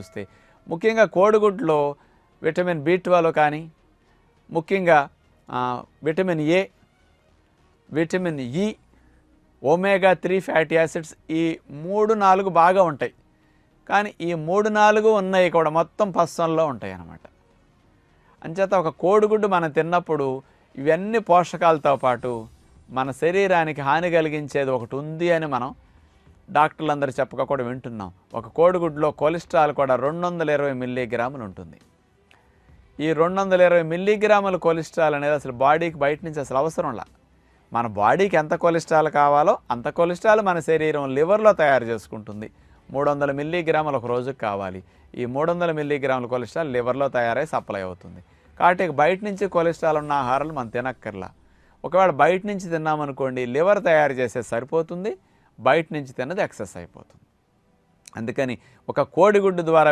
చూస్తే ముఖ్యంగా కోడిగుడ్లో vitamin B12 కానీ, ముఖ్యంగా vitamin A, vitamin E, omega-3 fatty acids ఈ 3-4 బాగా ఉంటాయి. కానీ ఈ 3-4 ఉన్నాయి కూడా మొత్తం పస్సంలో ఉంటాయి అన్నమాట. అంచేత ఒక కోడిగుడ్డు మనం తిన్నప్పుడు ఇవన్నీ పోషకాలతో పాటు మన శరీరానికి హాని కలిగించేది ఒకటి ఉంది అని మనం డాక్టర్లందరూ చెప్పక కూడా వింటున్నాం. ఒక కోడిగుడ్లో కొలెస్ట్రాల్ కూడా 220 మిల్లీగ్రాములు ఉంటుంది. ఈ 220 మిల్లీగ్రాముల కొలెస్ట్రాల్ అనేది అసలు బాడీకి బయట నుంచి అసలు అవసరంలా. మన బాడీకి ఎంత కొలెస్ట్రాల్ కావాలో అంత కొలెస్ట్రాల్ మన శరీరం లివర్లో తయారు చేసుకుంటుంది. 300 మిల్లీగ్రాములు ఒక రోజుకి కావాలి. ఈ 300 మిల్లీగ్రాముల కొలెస్ట్రాల్ లివర్లో తయారై సప్లై అవుతుంది. కాబట్టి బయట నుంచి కొలెస్ట్రాల్ ఉన్న ఆహారాలు మనం తినక్కర్లా. ఒకవేళ బయట నుంచి తిన్నామనుకోండి, లివర్ తయారు చేసేది సరిపోతుంది, బయట నుంచి తిన్నది ఎక్సెస్ అయిపోతుంది. అందుకని ఒక కోడిగుడ్డు ద్వారా